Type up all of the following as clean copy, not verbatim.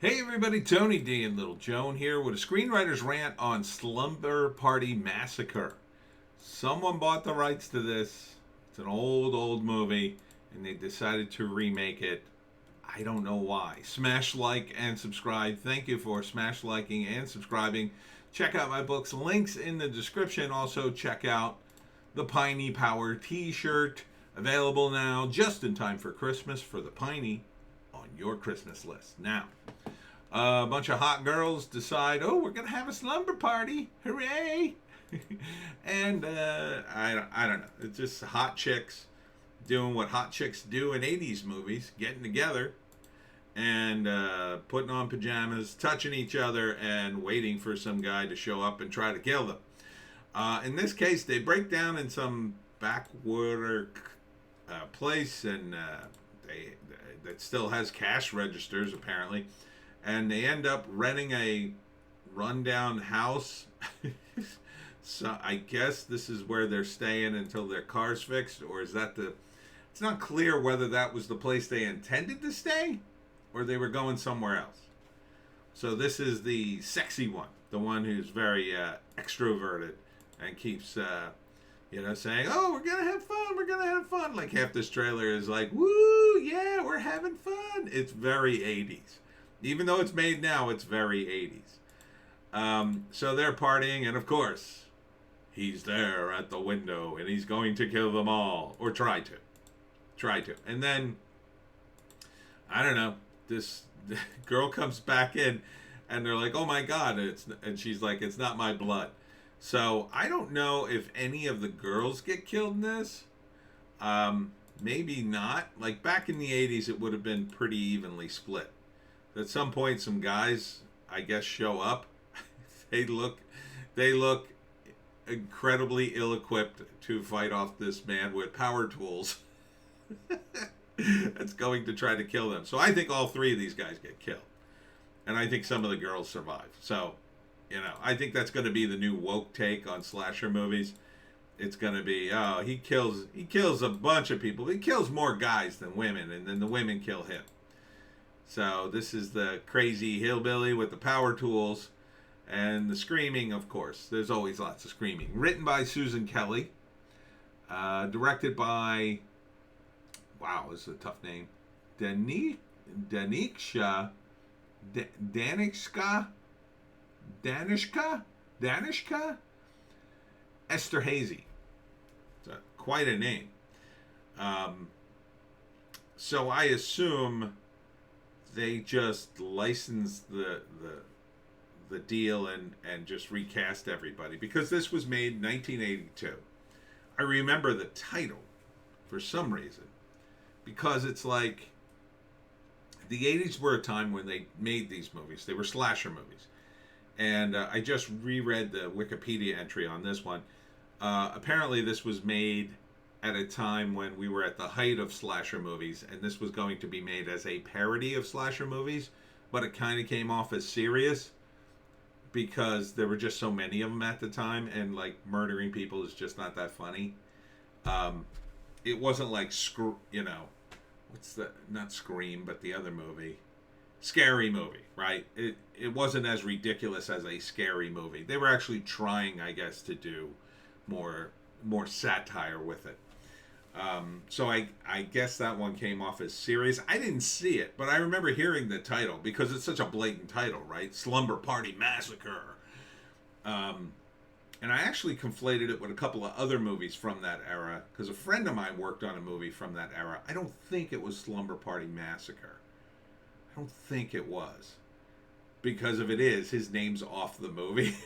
Hey everybody, Tony D and Little Joan here with a screenwriter's rant on Slumber Party Massacre. Someone bought the rights to this. It's an old movie, and they decided to remake it. I don't know why. Smash like and subscribe. Thank you for smash liking and subscribing. Check out my books, links in the description. Also check out the Piney Power t-shirt, available now just in time for Christmas for the Piney on your Christmas list. Now, a bunch of hot girls decide, oh, we're going to have a slumber party. Hooray! And I don't know. It's just hot chicks doing what hot chicks do in 80s movies, getting together and putting on pajamas, touching each other, and waiting for some guy to show up and try to kill them. In this case, they break down in some backwater place, and that still has cash registers, apparently. And they end up renting a rundown house. So I guess this is where they're staying until their car's fixed, or is that it's not clear whether that was the place they intended to stay or they were going somewhere else. So this is the sexy one, the one who's very extroverted and keeps saying, oh, we're gonna have fun. Like half this trailer is like, woo, yeah, we're having fun. It's very 80s. Even though it's made now, it's very 80s. So they're partying, and of course, he's there at the window, and he's going to kill them all. Or try to. And then, I don't know, this girl comes back in, and they're like, oh my God, and she's like, it's not my blood. So, I don't know if any of the girls get killed in this. Maybe not. Like, back in the 80s, it would have been pretty evenly split. At some point, some guys, I guess, show up. They look incredibly ill-equipped to fight off this man with power tools. That's going to try to kill them. So I think all three of these guys get killed. And I think some of the girls survive. So, I think that's going to be the new woke take on slasher movies. It's going to be, oh, he kills a bunch of people. He kills more guys than women, and then the women kill him. So this is the crazy hillbilly with the power tools and the screaming, of course. There's always lots of screaming. Written by Susan Kelly. Directed by, wow, this is a tough name. Danishka Esther Hazy. It's quite a name. So I assume they just licensed the deal and just recast everybody, because this was made in 1982. I remember the title for some reason, because it's like the 80s were a time when they made these movies. They were slasher movies. And I just reread the Wikipedia entry on this one. Apparently this was made at a time when we were at the height of slasher movies, and this was going to be made as a parody of slasher movies, but it kind of came off as serious because there were just so many of them at the time, and like murdering people is just not that funny. It wasn't like not Scream, but the other movie, Scary Movie, right? It wasn't as ridiculous as a Scary Movie. They were actually trying, I guess, to do more satire with it. So I guess that one came off as serious. I didn't see it, but I remember hearing the title because it's such a blatant title, right? Slumber Party Massacre. And I actually conflated it with a couple of other movies from that era, because a friend of mine worked on a movie from that era. I don't think it was Slumber Party Massacre. I don't think it was. Because if it is, his name's off the movie.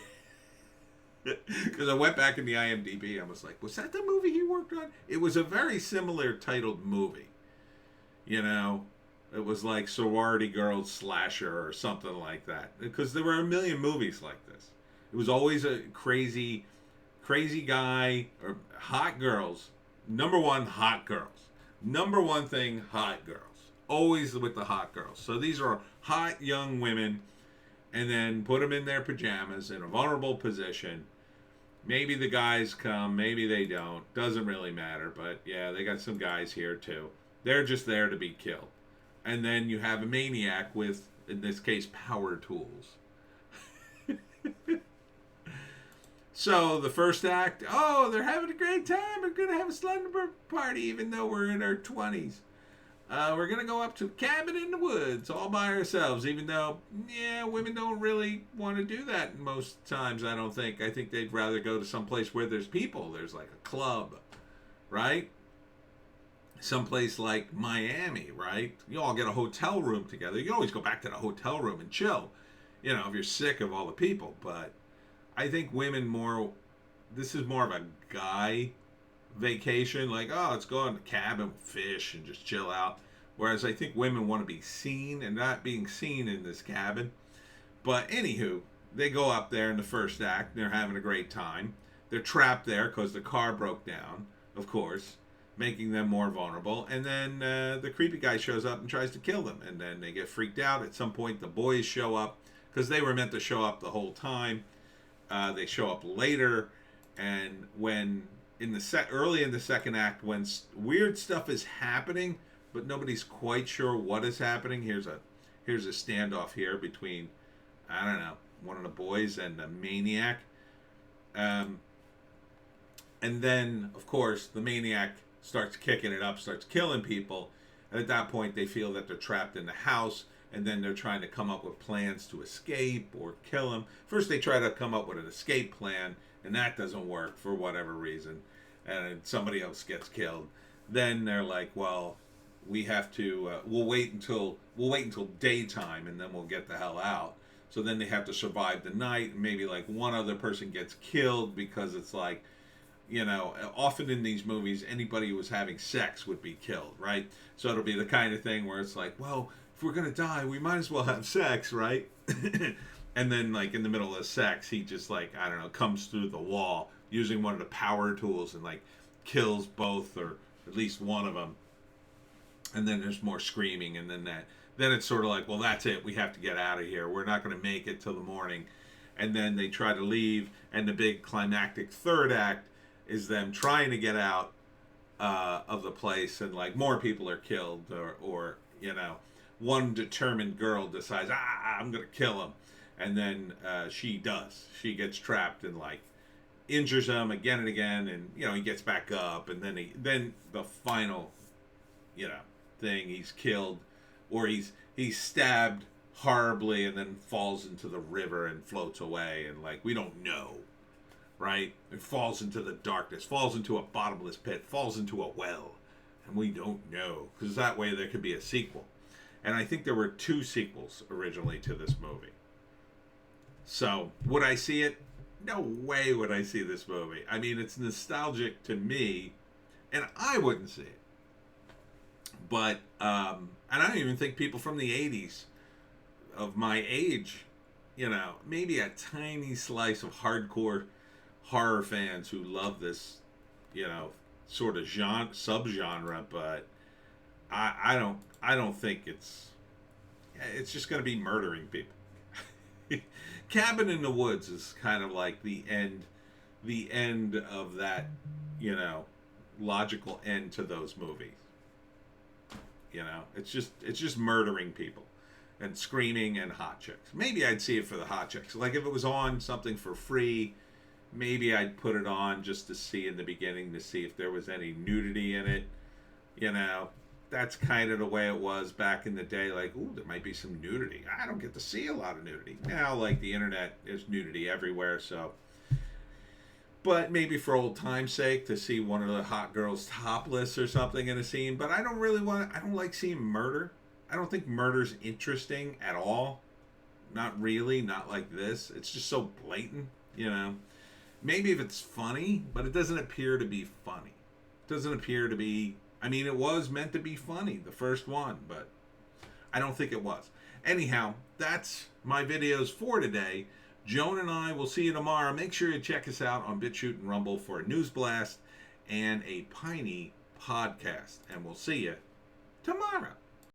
Because I went back in the IMDb, I was like, was that the movie he worked on? It was a very similar titled movie. It was like Sorority Girls Slasher or something like that. Because there were a million movies like this. It was always a crazy guy, or hot girls. Number one, hot girls. Number one thing, hot girls. Always with the hot girls. So these are hot young women, and then put them in their pajamas in a vulnerable position. Maybe the guys come, maybe they don't. Doesn't really matter, but yeah, they got some guys here too. They're just there to be killed. And then you have a maniac with In this case, power tools. So the first act, oh, they're having a great time. We're going to have a slumber party even though we're in our 20s. We're going to go up to a cabin in the woods all by ourselves, even though, yeah, women don't really want to do that most times, I don't think. I think they'd rather go to some place where there's people. There's like a club, right? Someplace like Miami, right? You all get a hotel room together. You always go back to the hotel room and chill, you know, if you're sick of all the people. But I think women more, this is more of a guy vacation, like, oh, let's go on the cabin, fish, and just chill out. Whereas I think women want to be seen, and not being seen in this cabin. But anywho, they go up there in the first act, and they're having a great time. They're trapped there because the car broke down, of course, making them more vulnerable. And then the creepy guy shows up and tries to kill them. And then they get freaked out. At some point, the boys show up, because they were meant to show up the whole time. They show up later, and when early in the second act, when weird stuff is happening, but nobody's quite sure what is happening. Here's a standoff here between, I don't know, one of the boys and the maniac. And then, of course, the maniac starts kicking it up, starts killing people. And at that point, they feel that they're trapped in the house, and then they're trying to come up with plans to escape or kill him. First, they try to come up with an escape plan, and that doesn't work for whatever reason, and somebody else gets killed. Then they're like, well, we have to, we'll wait until daytime, and then we'll get the hell out. So then they have to survive the night, and maybe like one other person gets killed, because it's like, you know, often in these movies, anybody who was having sex would be killed, right? So it'll be the kind of thing where it's like, well, if we're gonna die, we might as well have sex, right? And then, like, in the middle of sex, he just, like, I don't know, comes through the wall using one of the power tools and, like, kills both, or at least one of them. And then there's more screaming, and then it's sort of like, well, that's it. We have to get out of here. We're not going to make it till the morning. And then they try to leave, and the big climactic third act is them trying to get out of the place, and, like, more people are killed, or you know, one determined girl decides, I'm going to kill him. And then she does. She gets trapped and, like, injures him again and again, and, you know, he gets back up, and then the final, you know, thing, he's killed, or he's stabbed horribly and then falls into the river and floats away, and, like, we don't know, right? It falls into the darkness, falls into a bottomless pit, falls into a well, and we don't know, because that way there could be a sequel. And I think there were 2 sequels originally to this movie. So, would I see it? No way would I see this movie. I mean, it's nostalgic to me, and I wouldn't see it. But, and I don't even think people from the 80s of my age, you know, maybe a tiny slice of hardcore horror fans who love this, you know, sort of subgenre, but I don't think it's just going to be murdering people. Cabin in the Woods is kind of like the end of that, you know, logical end to those movies. You know, it's just murdering people and screaming and hot chicks. Maybe I'd see it for the hot chicks. Like, if it was on something for free, maybe I'd put it on just to see in the beginning, to see if there was any nudity in it. You know, that's kind of the way it was back in the day. Like, ooh, there might be some nudity. I don't get to see a lot of nudity. Now, like, the internet, there's nudity everywhere, so. But maybe for old time's sake, to see one of the hot girls topless or something in a scene. But I don't like seeing murder. I don't think murder's interesting at all. Not really, not like this. It's just so blatant, you know. Maybe if it's funny, but it doesn't appear to be funny. It doesn't appear to be, I mean, it was meant to be funny, the first one, but I don't think it was. Anyhow, that's my videos for today. Joan and I will see you tomorrow. Make sure you check us out on Bitchute and Rumble for a news blast and a Piney podcast. And we'll see you tomorrow.